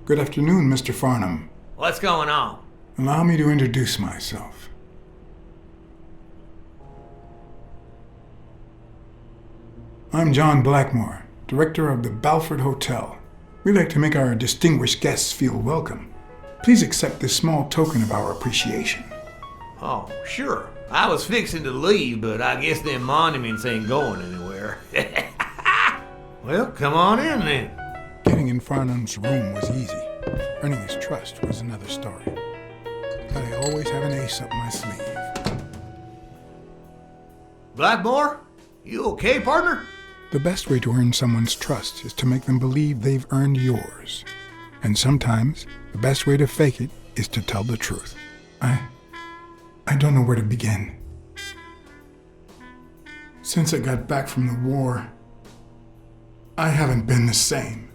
Good afternoon, Mr. Farnham. What's going on? Allow me to introduce myself. I'm John Blackmore, director of the Balford Hotel. We'd like to make our distinguished guests feel welcome. Please accept this small token of our appreciation. Oh, sure. I was fixing to leave, but I guess them monuments ain't going anywhere. Well, come on in then. Getting in Farnham's room was easy. Earning his trust was another story. But I always have an ace up my sleeve. Blackmore? You okay, partner? The best way to earn someone's trust is to make them believe they've earned yours. And sometimes, the best way to fake it is to tell the truth. I don't know where to begin. Since I got back from the war, I haven't been the same.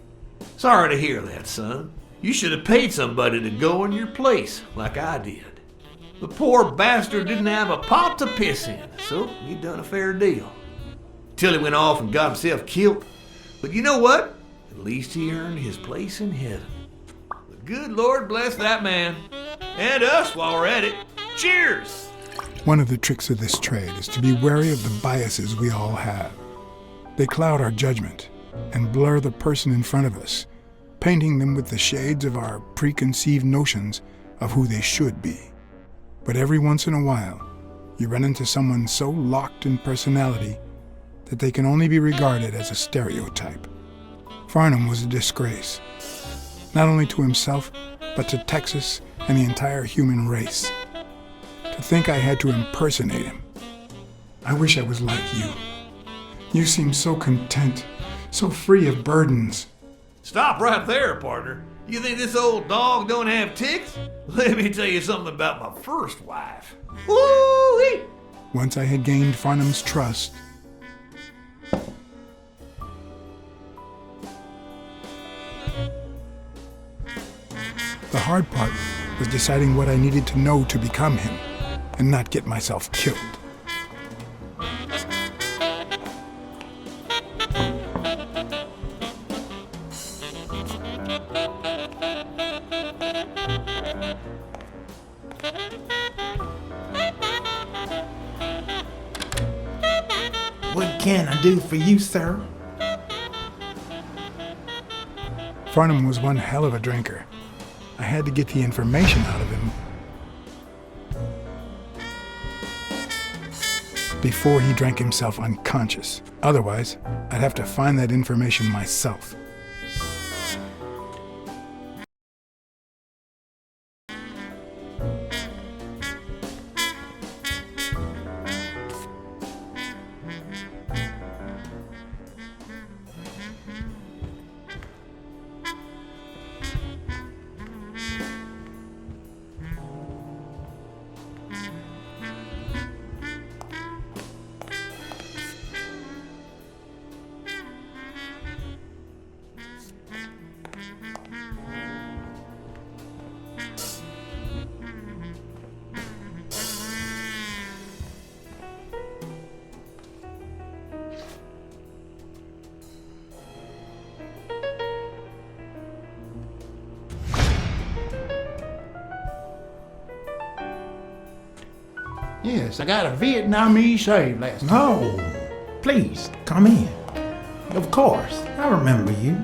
Sorry to hear that, son. You should have paid somebody to go in your place, like I did. The poor bastard didn't have a pot to piss in, so he done a fair deal. Till he went off and got himself killed. But you know what? At least he earned his place in heaven. The good Lord bless that man. And us while we're at it. Cheers! One of the tricks of this trade is to be wary of the biases we all have. They cloud our judgment and blur the person in front of us, painting them with the shades of our preconceived notions of who they should be. But every once in a while, you run into someone so locked in personality that they can only be regarded as a stereotype. Farnham was a disgrace, not only to himself, but to Texas and the entire human race. To think I had to impersonate him. I wish I was like you. You seem so content, so free of burdens. Stop right there, partner. You think this old dog don't have ticks? Let me tell you something about my first wife. Woo-wee! Once I had gained Farnham's trust, the hard part was deciding what I needed to know to become him and not get myself killed. What can I do for you, sir? Farnham was one hell of a drinker. I had to get the information out of him before he drank himself unconscious. Otherwise, I'd have to find that information myself. Yes, I got a Vietnamese shave last night. No, please, come in. Of course, I remember you.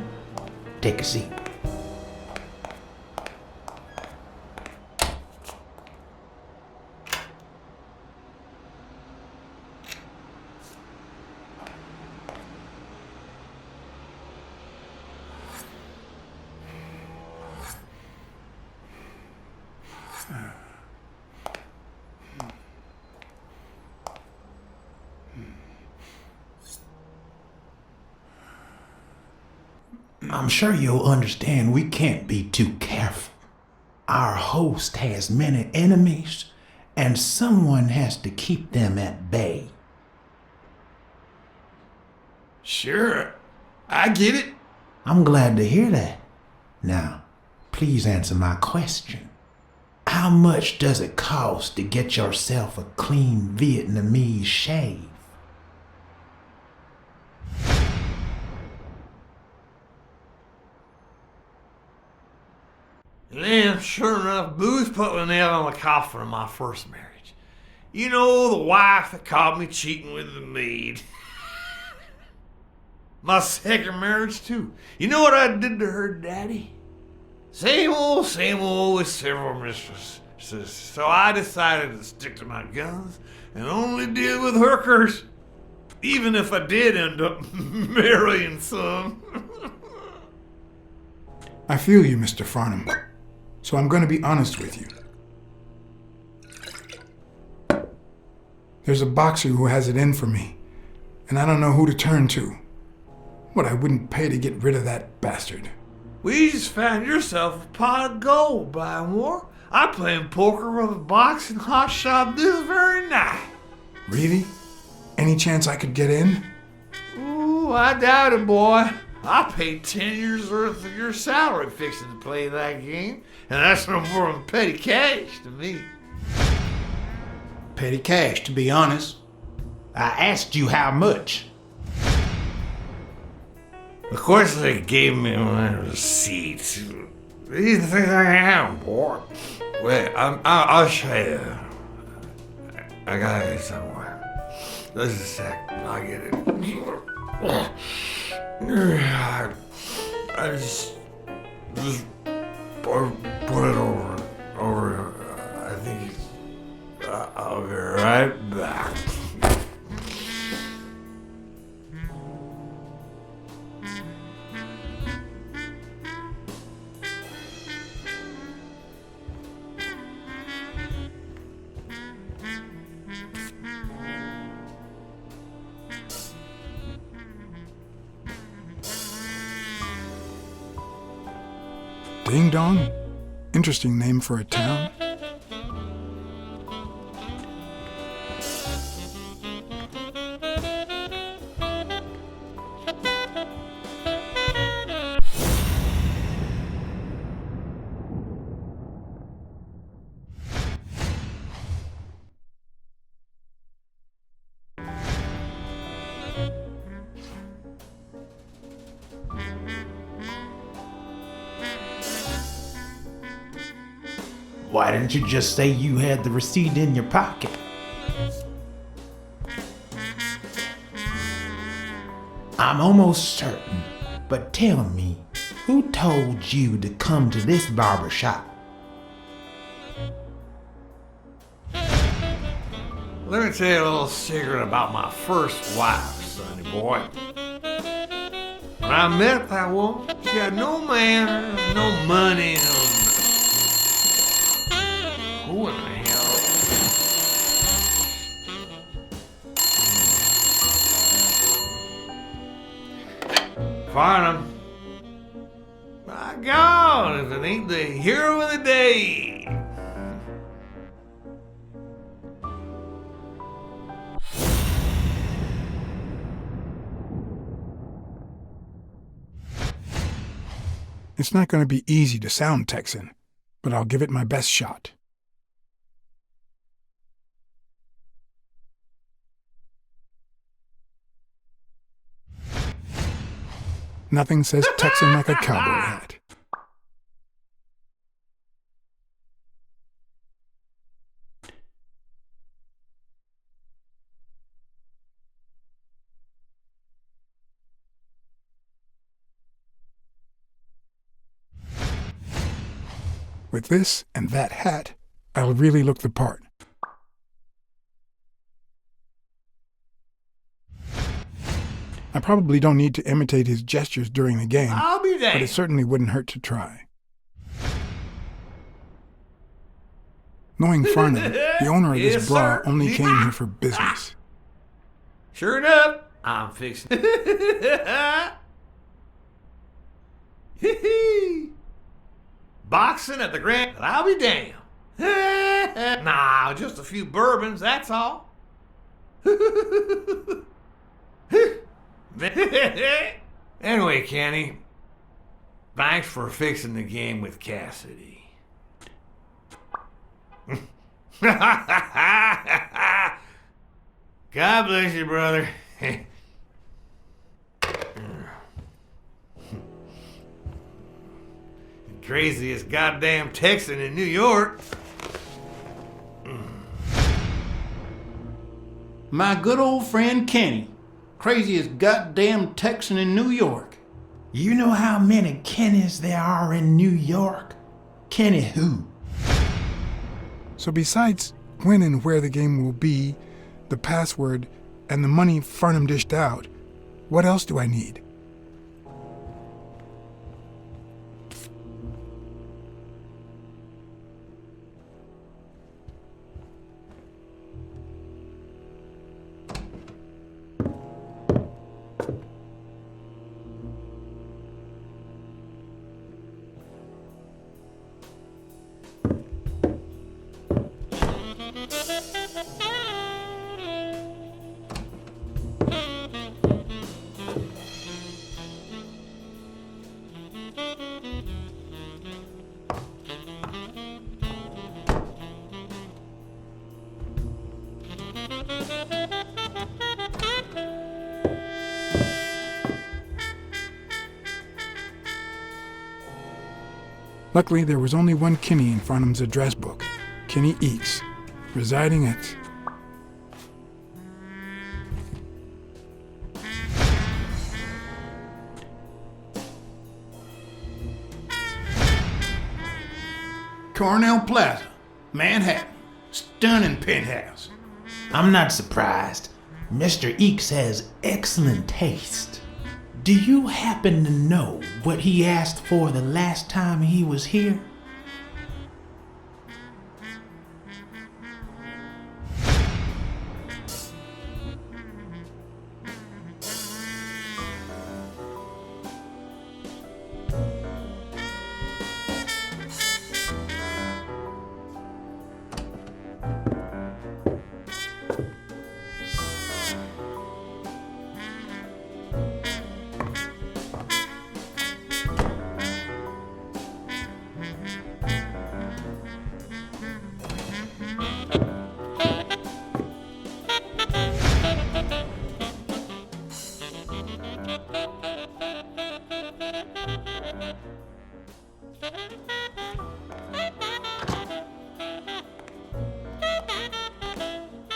Take a seat. I'm sure you'll understand we can't be too careful. Our host has many enemies, and someone has to keep them at bay. Sure, I get it. I'm glad to hear that. Now, please answer my question. How much does it cost to get yourself a clean Vietnamese shave? And then, sure enough, Booth put the nail on the coffin of my first marriage. You know, the wife that caught me cheating with the maid. My second marriage, too. You know what I did to her daddy? Same old with several mistresses. So I decided to stick to my guns and only deal with hookers. Even if I did end up marrying some. I feel you, Mr. Farnham. So I'm going to be honest with you. There's a boxer who has it in for me, and I don't know who to turn to. What I wouldn't pay to get rid of that bastard. Well, you just found yourself a pot of gold, Blymore. I'm playing poker with a boxing hotshot this very night. Really? Any chance I could get in? Ooh, I doubt it, boy. I paid 10 years worth of your salary fixing to play that game, and that's no more than petty cash to me. Petty cash, to be honest. I asked you how much. Of course, they gave me my receipts. These things I am, boy. Wait, I'll show you. I got it somewhere. Just a sec. I'll get it. I just put it over. I think I'll be right back. Ding Dong? Interesting name for a town. Why didn't you just say you had the receipt in your pocket? I'm almost certain, but tell me, who told you to come to this barber shop? Let me tell you a little secret about my first wife, sonny boy. When I met that woman, she had no manners, no money, no... Who in the hell? Farnham. My God, if it ain't the hero of the day. It's not going to be easy to sound Texan, but I'll give it my best shot. Nothing says Texan like a cowboy hat. With this and that hat, I'll really look the part. I probably don't need to imitate his gestures during the game, I'll be there. but it certainly wouldn't hurt to try. Knowing Farnham, the owner of this Yes, bra sir. only came here for business. Sure enough, I'm fixing. Boxing at the Grand, I'll be damned. Nah, just a few bourbons, that's all. Anyway, Kenny, thanks for fixing the game with Cassidy. God bless you, brother. Craziest goddamn Texan in New York. My good old friend Kenny. Craziest goddamn Texan in New York. You know how many Kennys there are in New York? Kenny who? So besides when and where the game will be, the password, and the money Farnham dished out, what else do I need? Luckily, there was only one Kinney in Farnham's address book, Kinney Eats, residing at... Cornell Plaza, Manhattan. Stunning penthouse. I'm not surprised. Mr. Eeks has excellent taste. Do you happen to know what he asked for the last time he was here?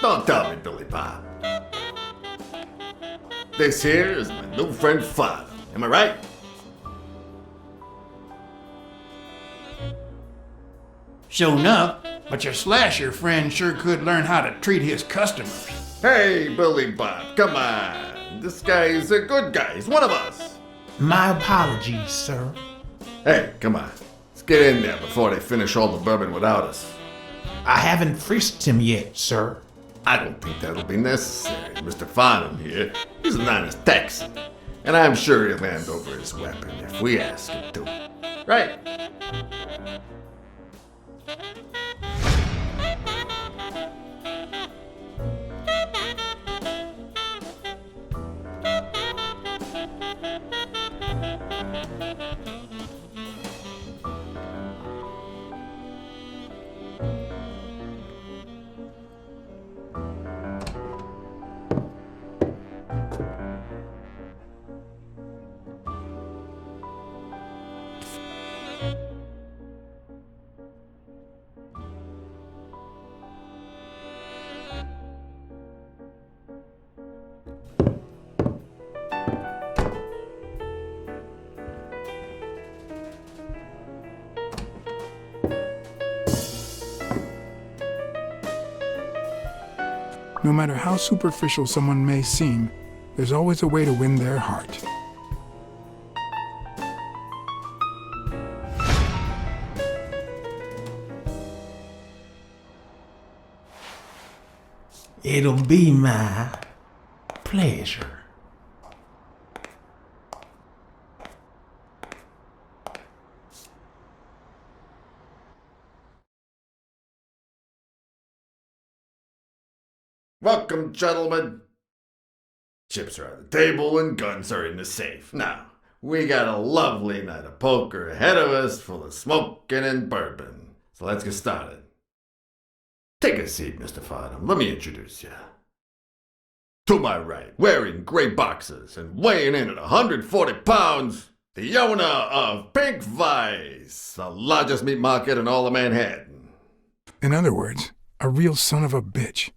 Don't tell me, Billy Bob. This here is my new friend Father. Am I right? Sure enough, but your slasher friend sure could learn how to treat his customers. Hey, Billy Bob, come on. This guy is a good guy. He's one of us. My apologies, sir. Hey, come on. Let's get in there before they finish all the bourbon without us. I haven't frisked him yet, sir. I don't think that'll be necessary. Mr. Farnham here, he's an honest Texan. And I'm sure he'll hand over his weapon if we ask him to. Right? No matter how superficial someone may seem, there's always a way to win their heart. It'll be my pleasure. Welcome, gentlemen. Chips are on the table and guns are in the safe. Now, we got a lovely night of poker ahead of us full of smoking and bourbon. So let's get started. Take a seat, Mr. Farnham. Let me introduce you. To my right, wearing gray boxers and weighing in at 140 pounds, The owner of Pink Vice, the largest meat market in all of Manhattan. In other words, a real son of a bitch.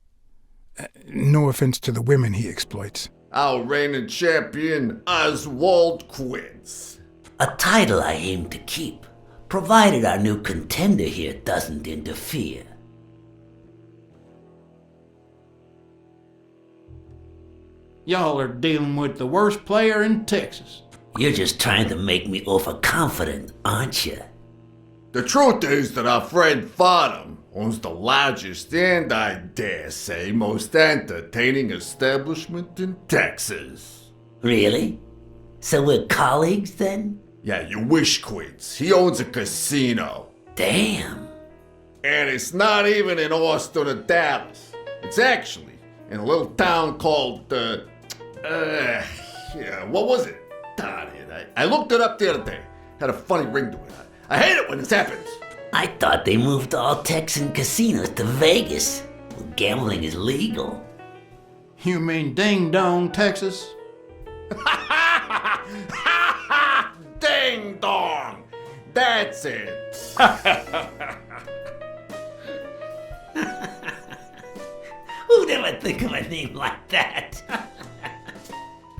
No offense to the women he exploits. Our reigning champion, Oswald Quince. A title I aim to keep, provided our new contender here doesn't interfere. Y'all are dealing with the worst player in Texas. You're just trying to make me overconfident, aren't you? The truth is that our friend Farnham owns the largest and, I dare say, most entertaining establishment in Texas. Really? So we're colleagues then? Yeah, you wish, Quince. He owns a casino. Damn. And it's not even in Austin or Dallas. It's actually in a little town called, what was it? Darn it. I looked it up the other day. Had a funny ring to it. I hate it when this happens. I thought they moved all Texan casinos to Vegas. Well, gambling is legal. You mean Ding Dong, Texas? Ding dong! That's it. Who'd ever think of a name like that?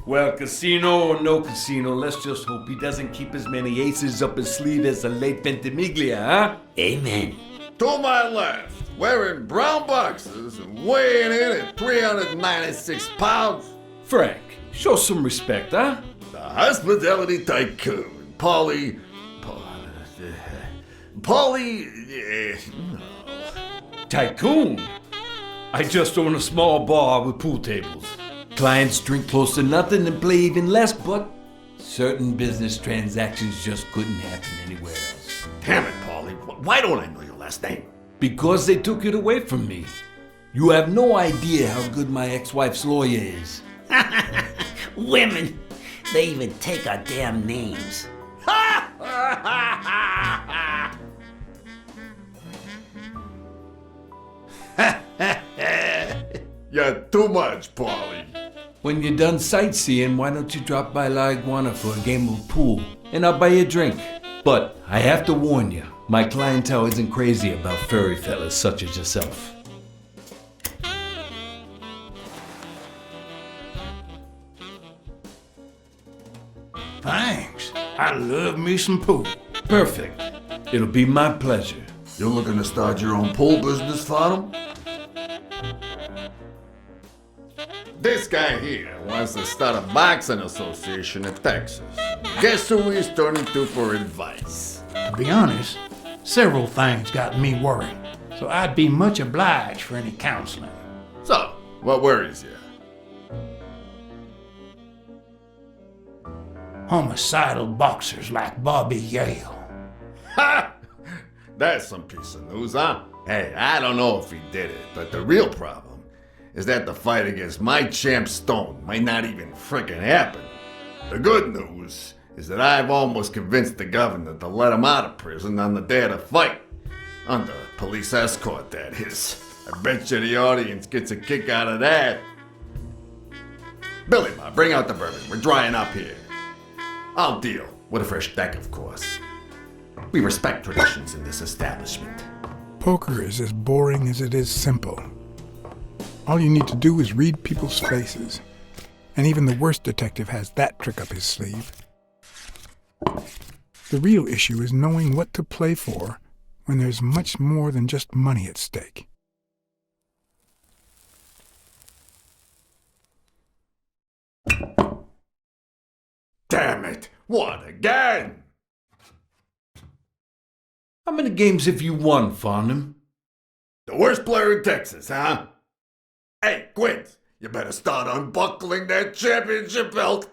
Well, casino or no casino, let's just hope he doesn't keep as many aces up his sleeve as the late Ventimiglia, huh? Amen. To my left, wearing brown boxers and weighing in at 396 pounds, Frank, show some respect, huh? the hospitality tycoon, Polly. Tycoon. I just own a small bar with pool tables. Clients drink close to nothing and play even less, but certain business transactions just couldn't happen anywhere else. Damn it, Polly. Why don't I know your last name? Because they took it away from me. You have no idea how good my ex-wife's lawyer is. Women, they even take our damn names. You're too much, Polly. When you're done sightseeing, why don't you drop by La Iguana for a game of pool, and I'll buy you a drink. But I have to warn you, my clientele isn't crazy about furry fellas such as yourself. Thanks. I love me some pool. Perfect. It'll be my pleasure. You're looking to start your own pool business, Farnham? This guy here wants to start a boxing association in Texas. Guess who he's turning to for advice? To be honest, several things got me worried, so I'd be much obliged for any counseling. So, what worries you? Homicidal boxers like Bobby Yale. Ha! That's some piece of news, huh? Hey, I don't know if he did it, but the real problem is that the fight against my champ Stone might not even frickin' happen. The good news is that I've almost convinced the governor to let him out of prison on the day of the fight. Under police escort, that is. I bet you the audience gets a kick out of that. Billy Ma, bring out the bourbon. We're drying up here. I'll deal with a fresh deck, of course. We respect traditions in this establishment. Poker is as boring as it is simple. All you need to do is read people's faces. And even the worst detective has that trick up his sleeve. The real issue is knowing what to play for when there's much more than just money at stake. Damn it! What again? How many games have you won, Farnham? The worst player in Texas, huh? Hey, Quint, you better start unbuckling that championship belt.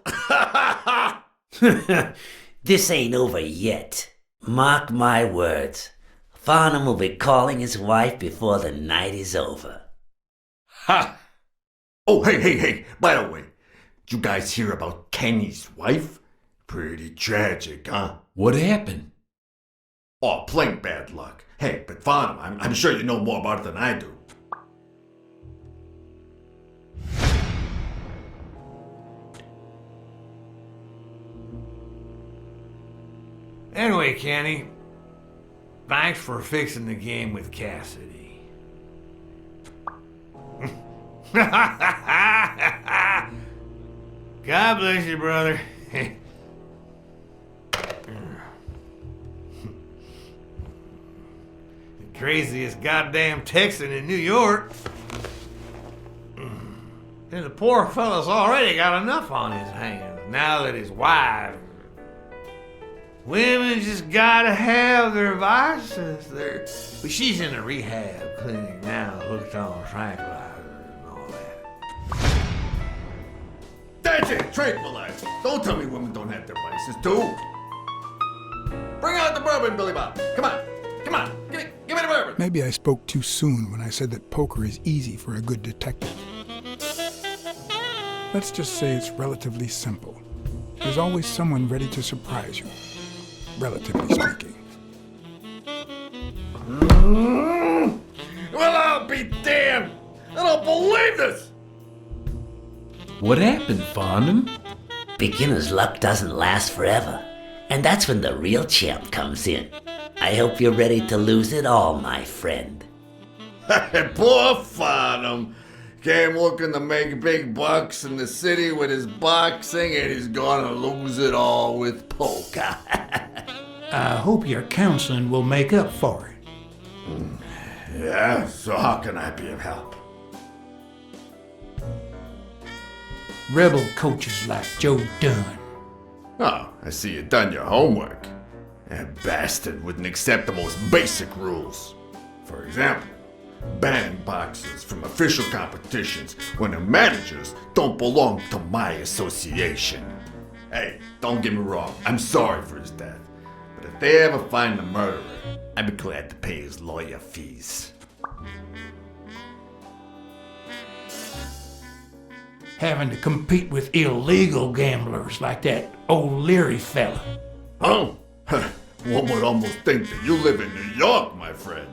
This ain't over yet. Mark my words. Farnham will be calling his wife before the night is over. Ha! Oh, hey, by the way, did you guys hear about Kenny's wife? Pretty tragic, huh? What happened? Oh, plain bad luck. Hey, but Farnham, I'm sure you know more about it than I do. Anyway, Kenny, thanks for fixing the game with Cassidy. God bless you, brother. The craziest goddamn Texan in New York. And the poor fella's already got enough on his hands now that his wife. Women just gotta have their vices. But she's in a rehab clinic now, hooked on tranquilizers and all that. That's it, tranquilize. Don't tell me women don't have their vices, too. Bring out the bourbon, Billy Bob. Come on. Give me the bourbon. Maybe I spoke too soon when I said that poker is easy for a good detective. Let's just say it's relatively simple. There's always someone ready to surprise you, relatively speaking. Well, I'll be damned. I don't believe this. What happened, Farnham? Beginner's luck doesn't last forever, and that's when the real champ comes in. I hope you're ready to lose it all, my friend. Poor Farnham. Came looking to make big bucks in the city with his boxing, and he's gonna lose it all with poker. I hope your counseling will make up for it. Yeah, so how can I be of help? Rebel coaches like Joe Dunn. Oh, I see you done your homework. That bastard wouldn't accept the most basic rules. For example, banning boxers from official competitions when the managers don't belong to my association. Hey, don't get me wrong, I'm sorry for his death. But if they ever find the murderer, I'd be glad to pay his lawyer fees. Having to compete with illegal gamblers like that O'Leary fella. Oh, one would almost think that you live in New York, my friend.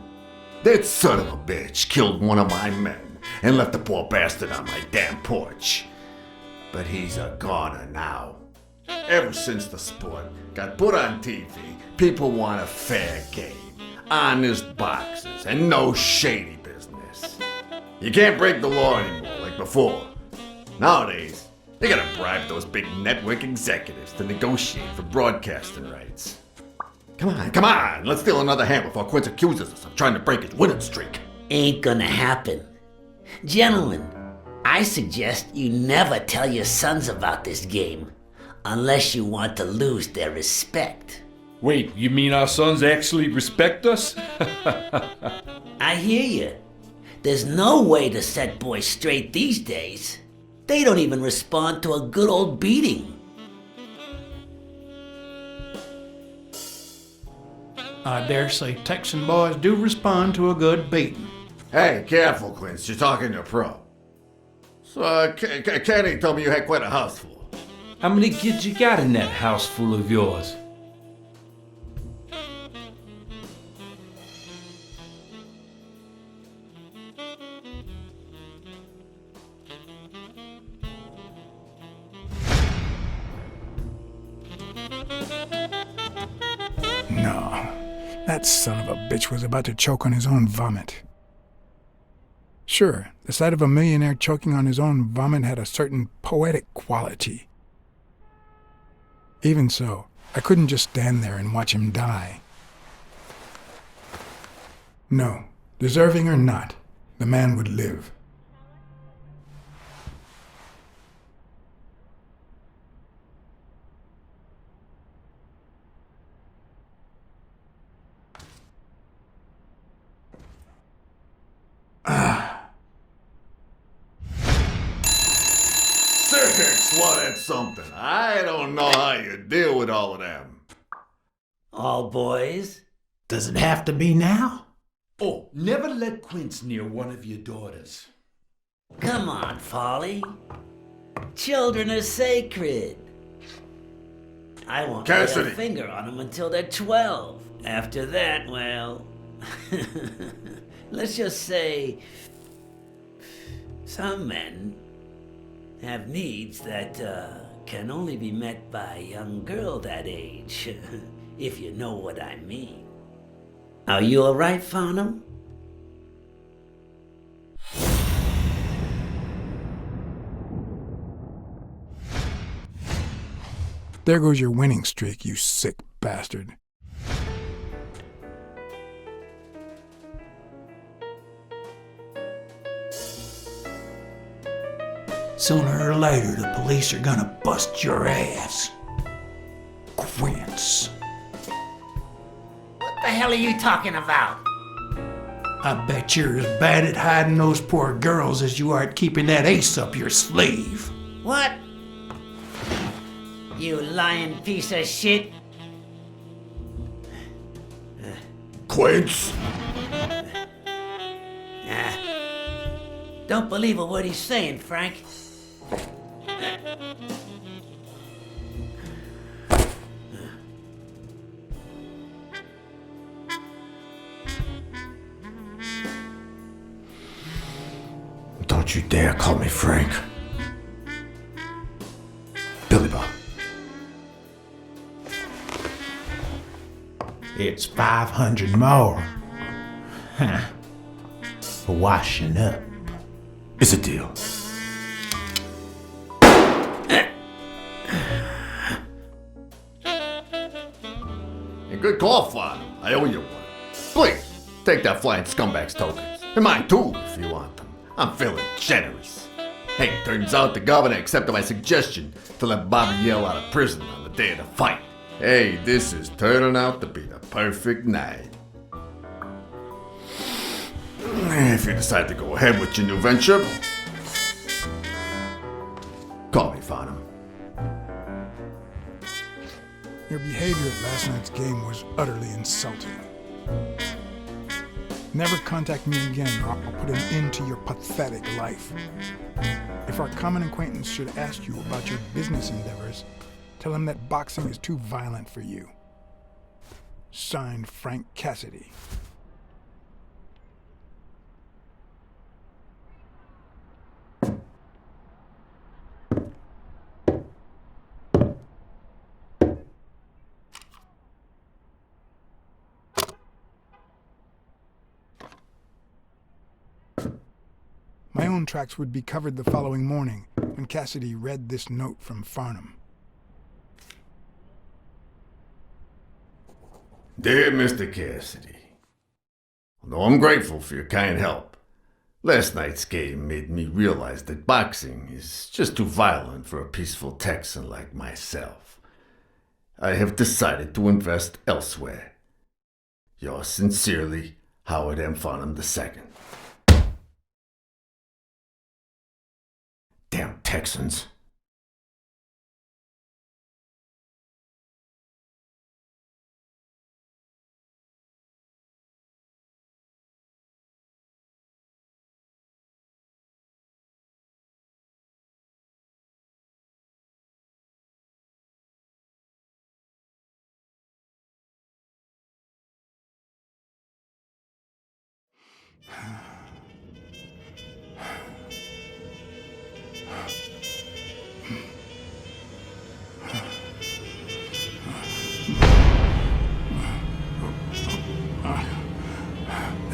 That son of a bitch killed one of my men and left the poor bastard on my damn porch. But he's a goner now. Ever since the sport got put on TV, people want a fair game, honest boxers, and no shady business. You can't break the law anymore like before. Nowadays, they gotta bribe those big network executives to negotiate for broadcasting rights. Come on, let's steal another hand before Quince accuses us of trying to break his winning streak. Ain't gonna happen. Gentlemen, I suggest you never tell your sons about this game, unless you want to lose their respect. Wait, you mean our sons actually respect us? I hear you. There's no way to set boys straight these days. They don't even respond to a good old beating. I dare say Texan boys do respond to a good beating. Hey, careful, Quince. You're talking to a pro. So, Kenny told me you had quite a house full. How many kids you got in that house full of yours? No, that son of a bitch was about to choke on his own vomit. Sure, the sight of a millionaire choking on his own vomit had a certain poetic quality. Even so, I couldn't just stand there and watch him die. No, deserving or not, the man would live. Six, well, that's something. I don't know how you deal with all of them. All boys? Does it have to be now? Oh, never let Quince near one of your daughters. Come on, Folly. Children are sacred. I won't lay Cassidy. a finger on them until they're 12. After that, well... let's just say... some men have needs that can only be met by a young girl that age. if you know what I mean. Are you all right, Farnham? There goes your winning streak, you sick bastard. Sooner or later, the police are gonna bust your ass. Quince. What the hell are you talking about? I bet you're as bad at hiding those poor girls as you are at keeping that ace up your sleeve. What? You lying piece of shit. Quince! Don't believe a word he's saying, Frank. Don't you dare call me Frank. Billy Bob. It's 500 more. For washing up. It's a deal. A good call, Flan. I owe you one. Please, take that flying scumbag's tokens. And mine too, if you want them. I'm feeling generous. Hey, turns out the governor accepted my suggestion to let Bobby yell out of prison on the day of the fight. Hey, this is turning out to be the perfect night. If you decide to go ahead with your new venture, call me, Farnham. Your behavior at last night's game was utterly insulting. Never contact me again, or I'll put an end to your pathetic life. If our common acquaintance should ask you about your business endeavors, tell him that boxing is too violent for you. Signed, Frank Cassidy. My own tracks would be covered the following morning when Cassidy read this note from Farnham. Dear Mr. Cassidy, although I'm grateful for your kind help, last night's game made me realize that boxing is just too violent for a peaceful Texan like myself. I have decided to invest elsewhere. Yours sincerely, Howard M. Farnham II. Damn Texans.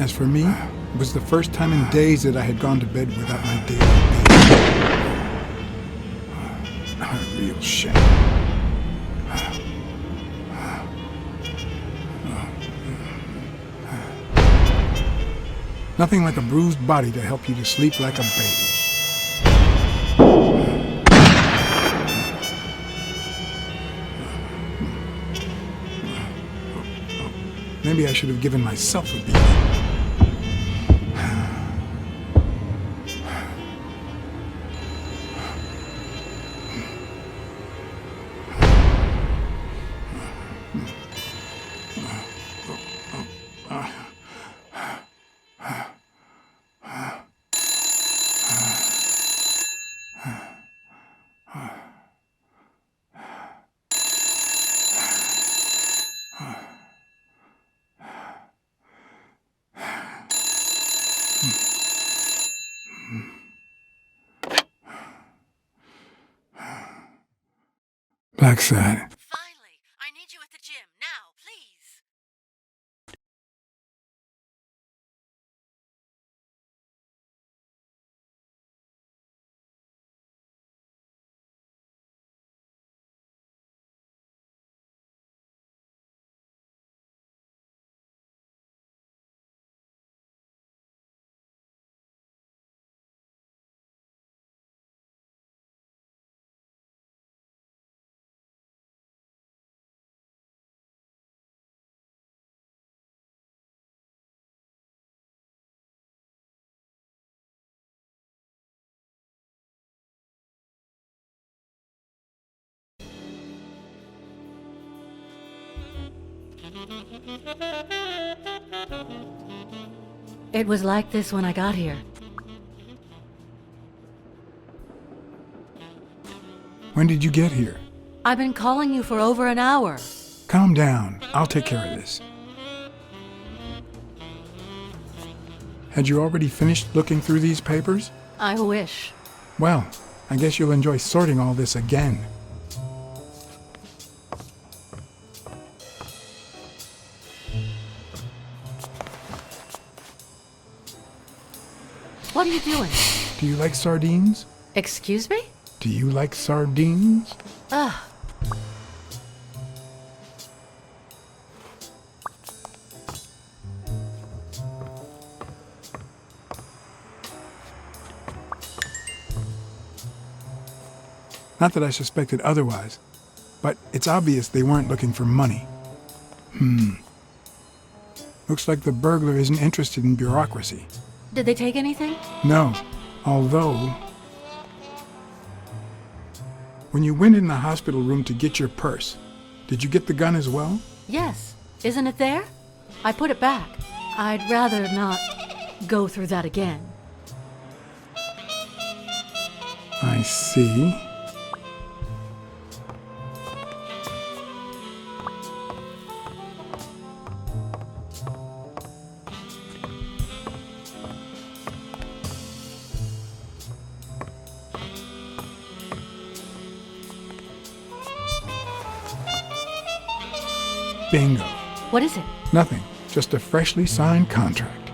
As for me, it was the first time in days that I had gone to bed without my daily baby. A real shame. Nothing like a bruised body to help you to sleep like a baby. Maybe I should have given myself a beating. Blacksad. Finally, I need need you at the gym. Now, please. It was like this when I got here. When did you get here? I've been calling you for over an hour. Calm down. I'll take care of this. Had you already finished looking through these papers? I wish. Well, I guess you'll enjoy sorting all this again. What are you doing? Do you like sardines? Excuse me? Do you like sardines? Ugh. Not that I suspected otherwise, but it's obvious they weren't looking for money. Looks like the burglar isn't interested in bureaucracy. Did they take anything? No, although... When you went in the hospital room to get your purse, did you get the gun as well? Yes. Isn't it there? I put it back. I'd rather not go through that again. I see. Bingo. What is it? Nothing. Just a freshly signed contract.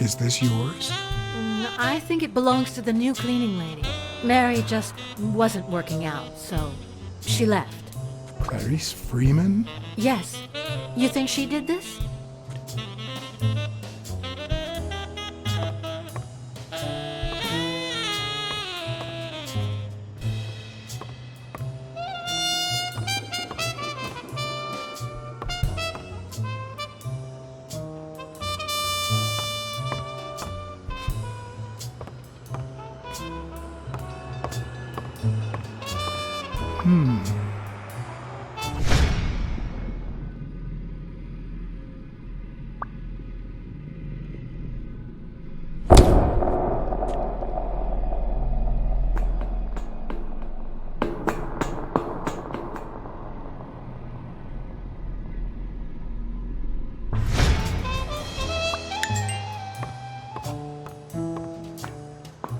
Is this yours? I think it belongs to the new cleaning lady. Mary just wasn't working out, so she left. Clarice Freeman? Yes. You think she did this?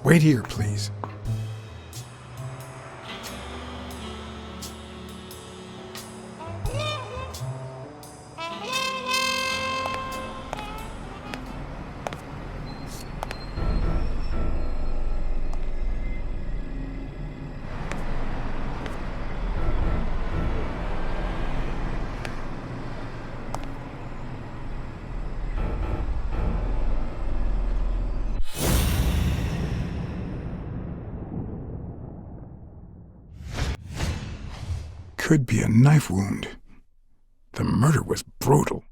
Wait here, please. Could be a knife wound. The murder was brutal.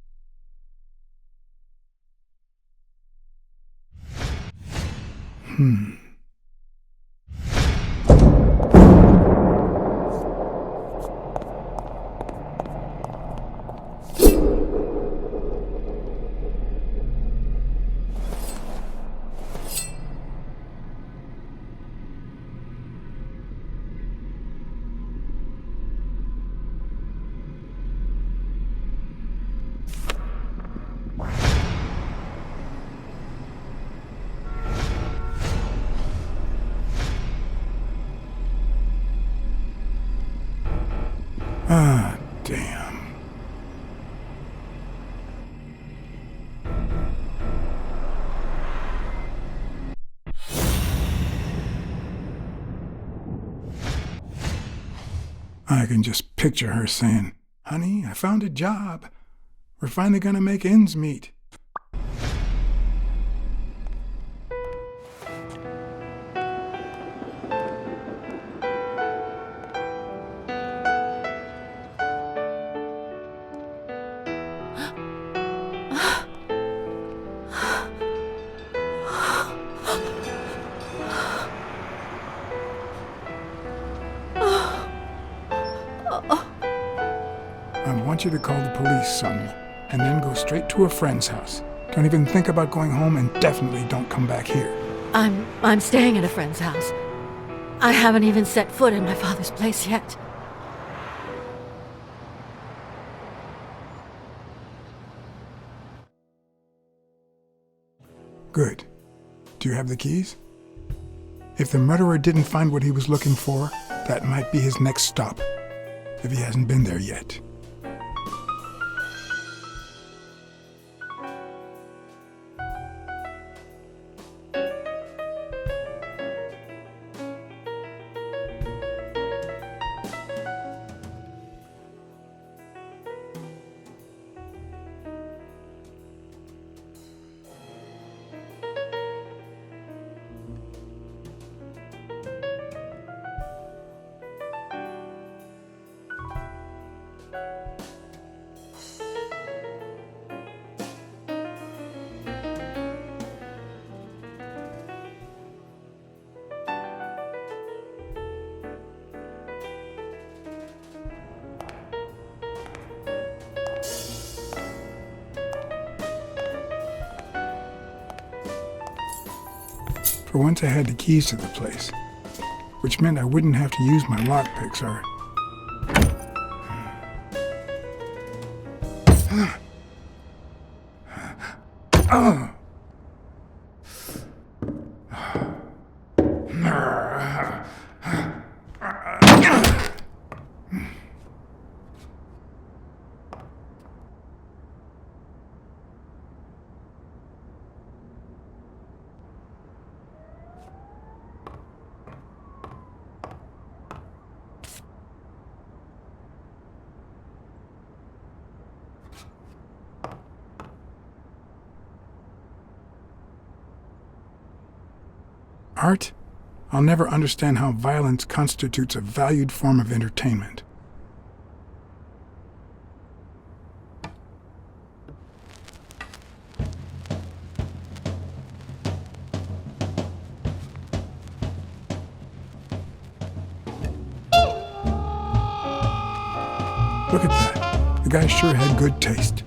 I can just picture her saying, "Honey, I found a job. We're finally gonna make ends meet." I want you to call the police, Sonia, and then go straight to a friend's house. Don't even think about going home, and definitely don't come back here. I'm staying at a friend's house. I haven't even set foot in my father's place yet. Good. Do you have the keys? If the murderer didn't find what he was looking for, that might be his next stop, if he hasn't been there yet. For once I had the keys to the place, which meant I wouldn't have to use my lockpicks or... Art? I'll never understand how violence constitutes a valued form of entertainment. Look at that. The guy sure had good taste.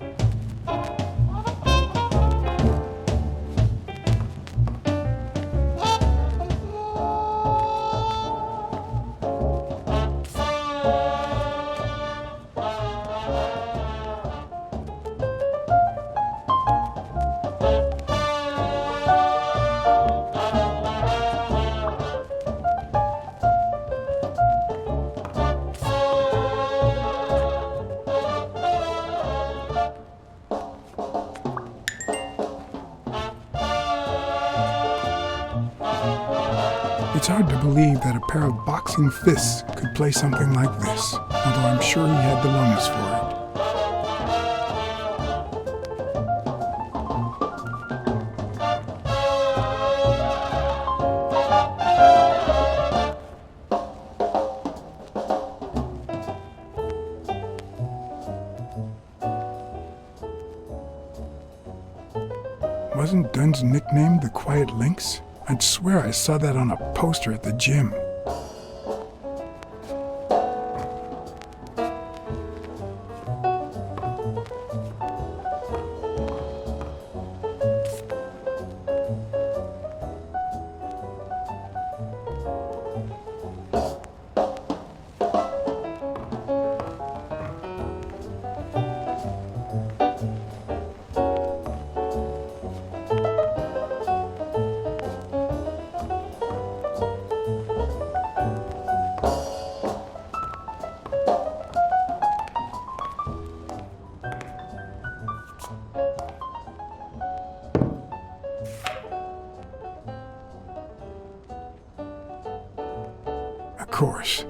It's hard to believe that a pair of boxing fists could play something like this, although I'm sure he had the lungs for it. Wasn't Dunn's nickname the Quiet Lynx? I'd swear I saw that on a poster at the gym. Of course.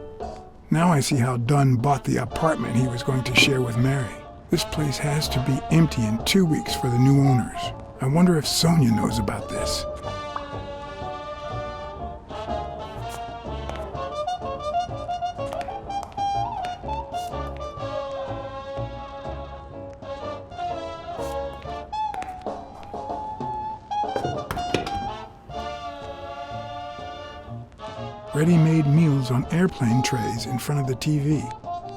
Now I see how Dunn bought the apartment he was going to share with Mary. This place has to be empty in 2 weeks for the new owners. I wonder if Sonia knows about this. Ready-made meals on airplane trays in front of the TV.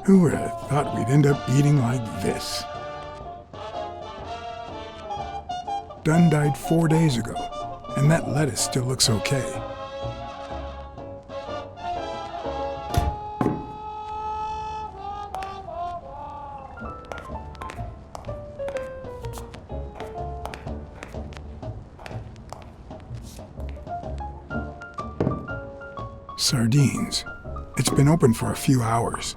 Who would have thought we'd end up eating like this? Dunn died 4 days ago, and that lettuce still looks okay. Sardines. It's been open for a few hours.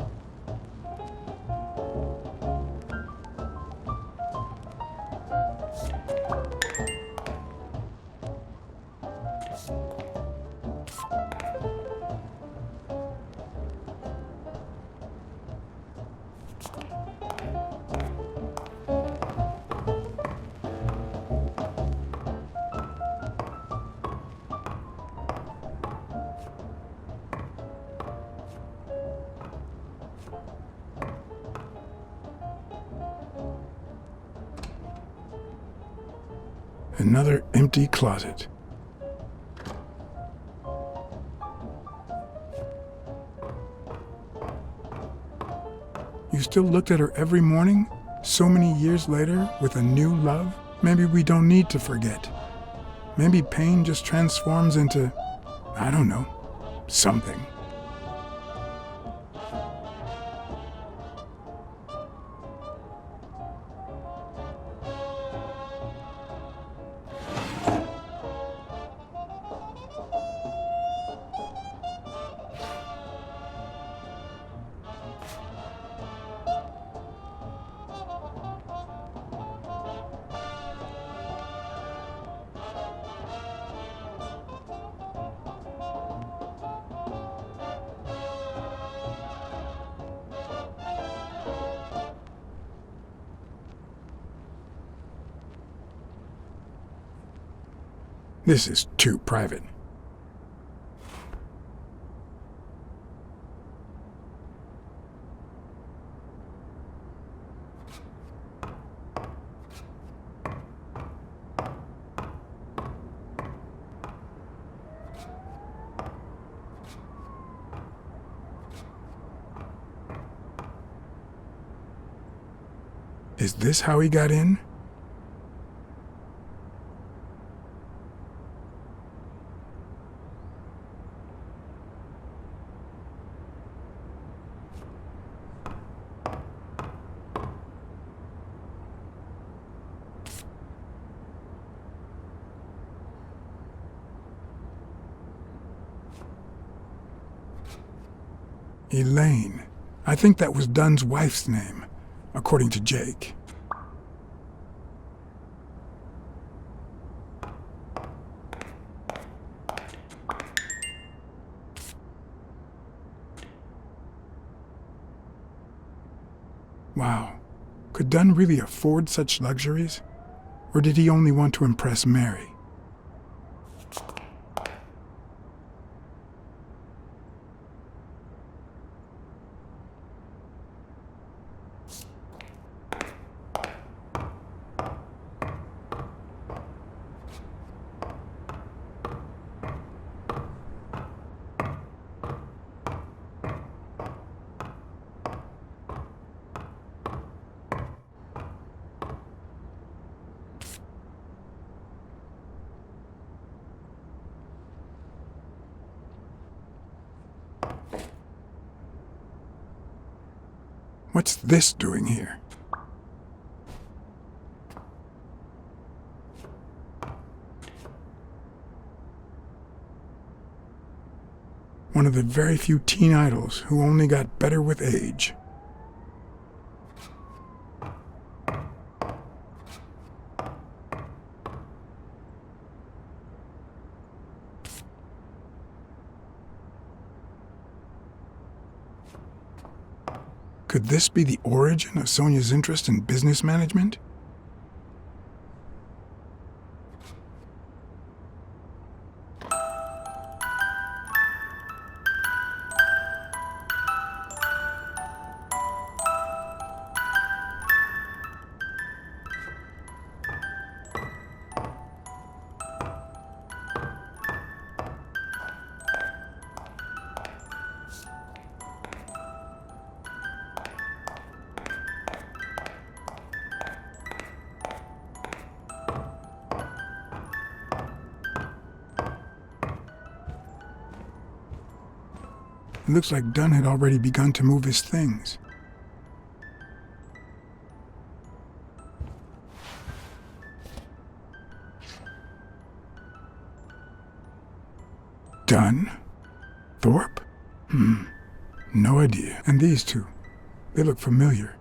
Another empty closet. You still looked at her every morning, so many years later, with a new love? Maybe we don't need to forget. Maybe pain just transforms into, I don't know, something. This is too private. Is this how he got in? Elaine. I think that was Dunn's wife's name, according to Jake. Wow. Could Dunn really afford such luxuries? Or did he only want to impress Mary? What's this doing here? One of the very few teen idols who only got better with age. Could this be the origin of Sonia's interest in business management? It looks like Dunn had already begun to move his things. Dunn? Thorpe? No idea. And these two, they look familiar.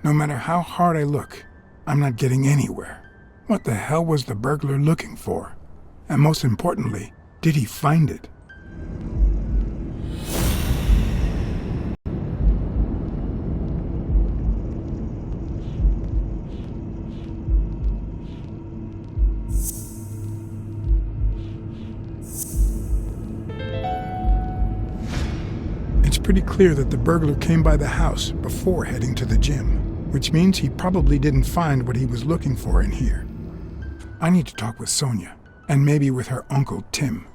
No matter how hard I look, I'm not getting anywhere. What the hell was the burglar looking for? And most importantly, did he find it? It's pretty clear that the burglar came by the house before heading to the gym, which means he probably didn't find what he was looking for in here. I need to talk with Sonia, and maybe with her uncle Tim.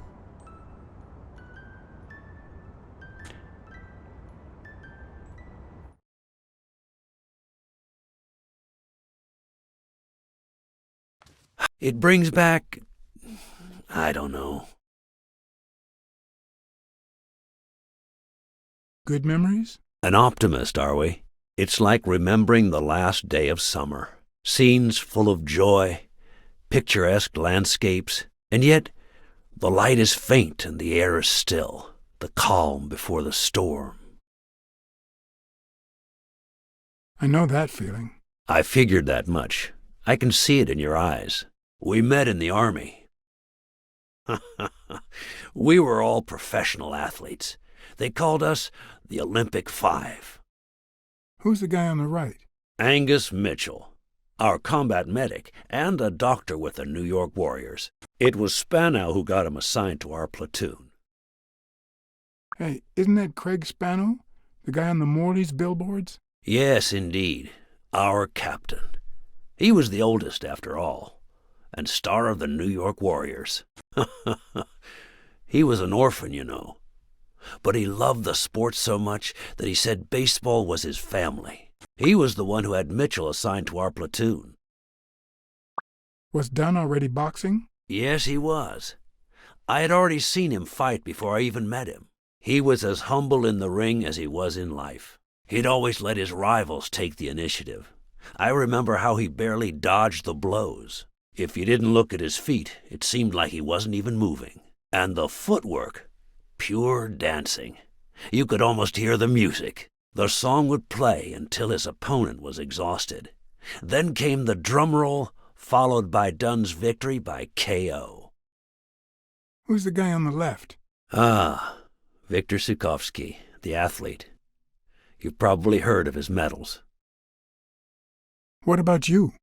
It brings back, I don't know. Good memories? An optimist, are we? It's like remembering the last day of summer. Scenes full of joy, picturesque landscapes, and yet the light is faint and the air is still, the calm before the storm. I know that feeling. I figured that much. I can see it in your eyes. We met in the Army. We were all professional athletes. They called us the Olympic Five. Who's the guy on the right? Angus Mitchell, our combat medic, and a doctor with the New York Warriors. It was Spanow who got him assigned to our platoon. Hey, isn't that Craig Spanow? The guy on the Morley's billboards? Yes, indeed. Our captain. He was the oldest, after all, and star of the New York Warriors. He was an orphan, you know. But he loved the sport so much that he said baseball was his family. He was the one who had Mitchell assigned to our platoon. Was Dunn already boxing? Yes, he was. I had already seen him fight before I even met him. He was as humble in the ring as he was in life. He'd always let his rivals take the initiative. I remember how he barely dodged the blows. If you didn't look at his feet, it seemed like he wasn't even moving. And the footwork, pure dancing. You could almost hear the music. The song would play until his opponent was exhausted. Then came the drum roll, followed by Dunn's victory by KO. Who's the guy on the left? Ah, Viktor Sukovsky, the athlete. You've probably heard of his medals. What about you?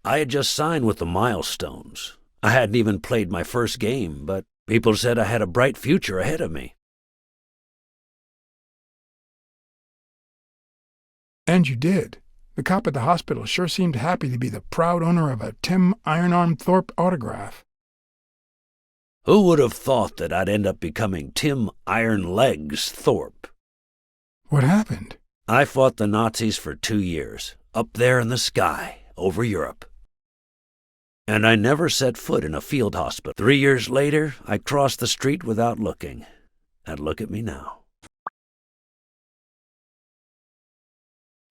I had just signed with the Milestones. I hadn't even played my first game, but people said I had a bright future ahead of me. And you did. The cop at the hospital sure seemed happy to be the proud owner of a Tim Ironarm Thorpe autograph. Who would have thought that I'd end up becoming Tim Iron Legs Thorpe? What happened? I fought the Nazis for 2 years, up there in the sky, over Europe. And I never set foot in a field hospital. 3 years later, I crossed the street without looking. And look at me now.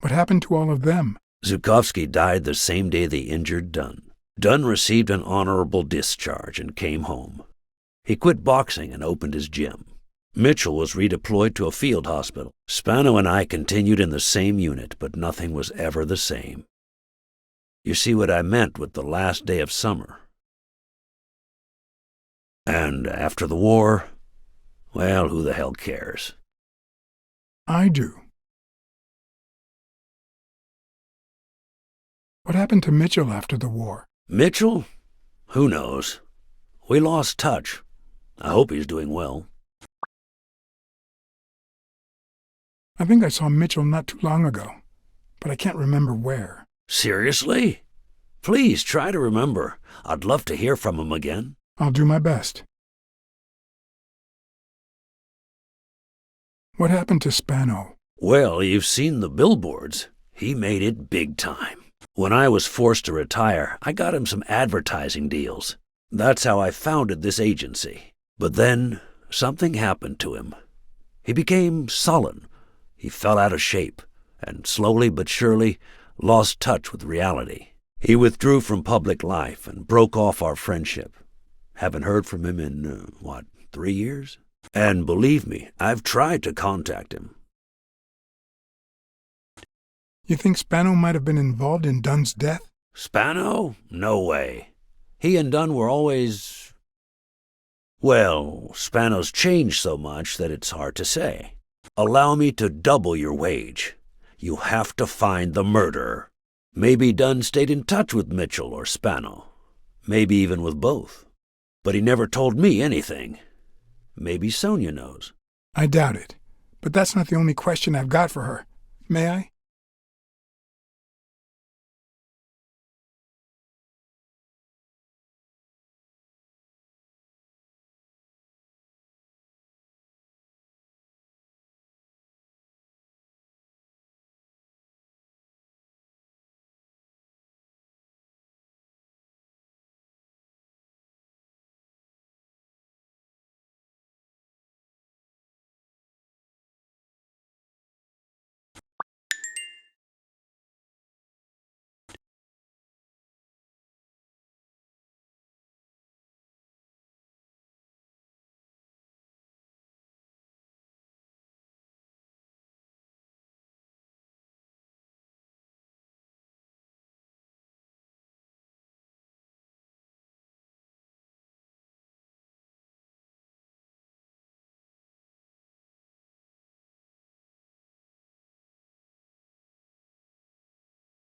What happened to all of them? Zukovsky died the same day they injured Dunn. Dunn received an honorable discharge and came home. He quit boxing and opened his gym. Mitchell was redeployed to a field hospital. Spano and I continued in the same unit, but nothing was ever the same. You see what I meant with the last day of summer. And after the war, well, who the hell cares? I do. What happened to Mitchell after the war? Mitchell? Who knows? We lost touch. I hope he's doing well. I think I saw Mitchell not too long ago, but I can't remember where. Seriously? Please try to remember. I'd love to hear from him again. I'll do my best. What happened to Spano? Well, you've seen the billboards. He made it big time. When I was forced to retire, I got him some advertising deals. That's how I founded this agency. But then, something happened to him. He became sullen. He fell out of shape, and slowly but surely lost touch with reality. He withdrew from public life and broke off our friendship. Haven't heard from him in, 3 years? And believe me, I've tried to contact him. You think Spano might have been involved in Dunn's death? Spano? No way. He and Dunn were always... Well, Spano's changed so much that it's hard to say. Allow me to double your wage. You have to find the murderer. Maybe Dunn stayed in touch with Mitchell or Spano. Maybe even with both. But he never told me anything. Maybe Sonia knows. I doubt it. But that's not the only question I've got for her. May I?